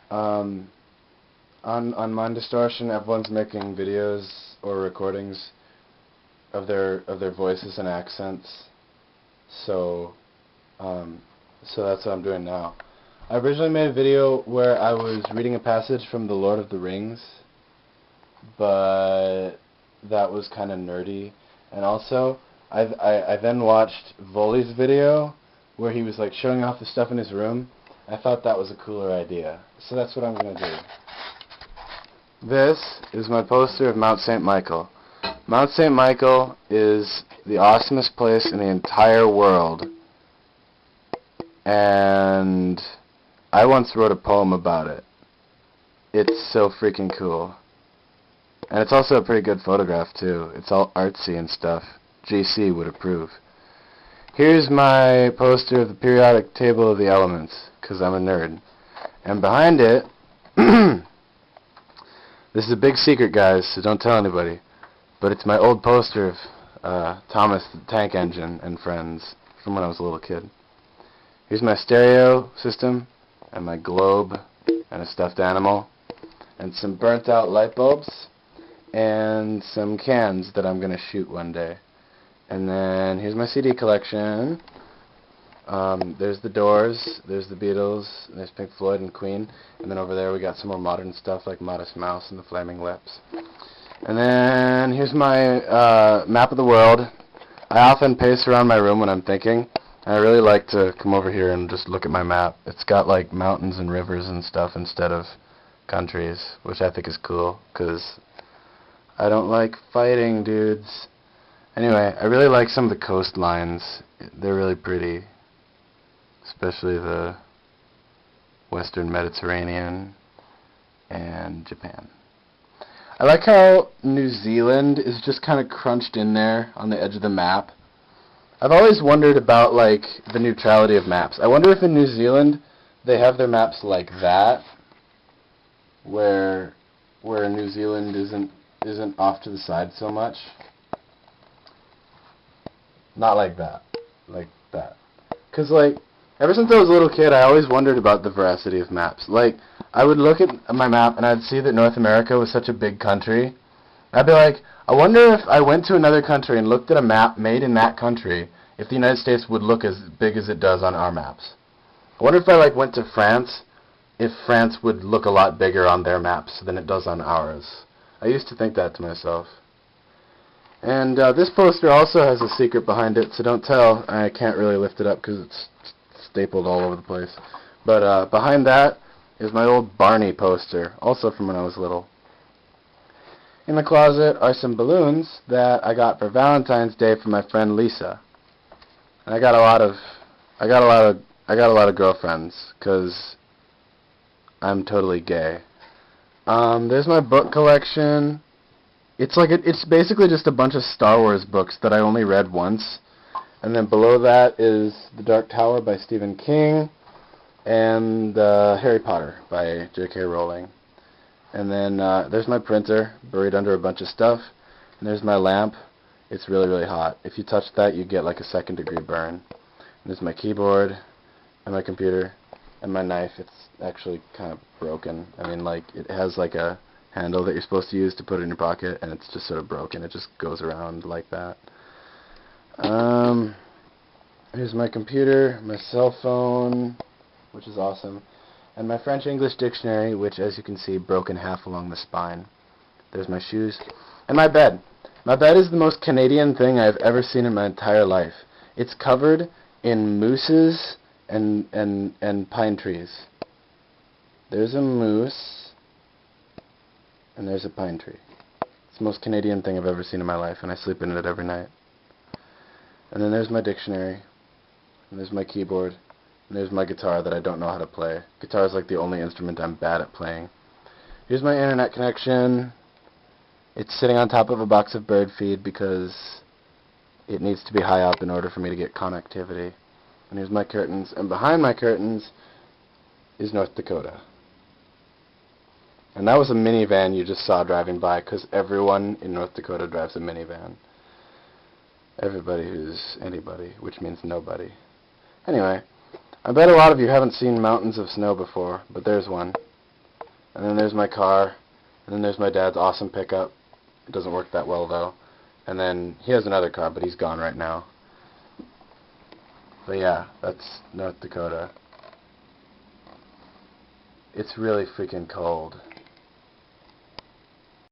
Um, on Mind Distortion, everyone's making videos or recordings of their voices and accents. So, so that's what I'm doing now. I originally made a video where I was reading a passage from The Lord of the Rings, but that was kind of nerdy. And also, I then watched Volley's video where he was like showing off the stuff in his room. I thought that was a cooler idea. So that's what I'm going to do. This is my poster of Mount St. Michael. Mount St. Michael is the awesomest place in the entire world. And I once wrote a poem about it. It's so freaking cool. And it's also a pretty good photograph too. It's all artsy and stuff. GC would approve. Here's my poster of the periodic table of the elements, because I'm a nerd. And behind it, this is a big secret, guys, so don't tell anybody, but it's my old poster of Thomas the Tank Engine and Friends from when I was a little kid. Here's my stereo system, and my globe, and a stuffed animal, and some burnt out light bulbs, and some cans that I'm going to shoot one day. And then here's my CD collection. There's the Doors, there's the Beatles, there's Pink Floyd and Queen, and then over there we got some more modern stuff like Modest Mouse and the Flaming Lips. And then here's my map of the world. I often pace around my room when I'm thinking, and I really like to come over here and just look at my map. It's got like mountains and rivers and stuff instead of countries, which I think is cool, because I don't like fighting, dudes. Anyway, I really like some of the coastlines. They're really pretty, especially the Western Mediterranean and Japan. I like how New Zealand is just kind of crunched in there on the edge of the map. I've always wondered about like the neutrality of maps. I wonder if in New Zealand they have their maps like that, where New Zealand isn't off to the side so much. Not like that. Like that. Because, like, ever since I was a little kid, I always wondered about the veracity of maps. Like, I would look at my map, and I'd see that North America was such a big country. I'd be like, I wonder if I went to another country and looked at a map made in that country, if the United States would look as big as it does on our maps. I wonder if I, like, went to France, if France would look a lot bigger on their maps than it does on ours. I used to think that to myself. And this poster also has a secret behind it, so don't tell. I can't really lift it up because it's stapled all over the place. But behind that is my old Barney poster, also from when I was little. In the closet are some balloons that I got for Valentine's Day from my friend Lisa. And I got a lot of girlfriends because I'm totally gay. There's my book collection. It's basically just a bunch of Star Wars books that I only read once. And then below that is The Dark Tower by Stephen King and Harry Potter by J.K. Rowling. And then there's my printer buried under a bunch of stuff. And there's my lamp. It's really, really hot. If you touch that, you get like a second-degree burn. And there's my keyboard and my computer and my knife. It's actually kind of broken. I mean, like, it has like a handle that you're supposed to use to put it in your pocket, and it's just sort of broken. It just goes around like that. Here's my computer, my cell phone, which is awesome, and my French-English dictionary, which, as you can see, broke in half along the spine. There's my shoes, and my bed. My bed is the most Canadian thing I've ever seen in my entire life. It's covered in mooses and pine trees. There's a moose. And there's a pine tree. It's the most Canadian thing I've ever seen in my life, and I sleep in it every night. And then there's my dictionary, and there's my keyboard, and there's my guitar that I don't know how to play. Guitar is like the only instrument I'm bad at playing. Here's my internet connection. It's sitting on top of a box of bird feed because it needs to be high up in order for me to get connectivity. And here's my curtains, and behind my curtains is North Dakota. And that was a minivan you just saw driving by, because everyone in North Dakota drives a minivan. Everybody who's anybody, which means nobody. Anyway, I bet a lot of you haven't seen mountains of snow before, but there's one. And then there's my car. And then there's my dad's awesome pickup. It doesn't work that well, though. And then he has another car, but he's gone right now. But yeah, that's North Dakota. It's really freaking cold.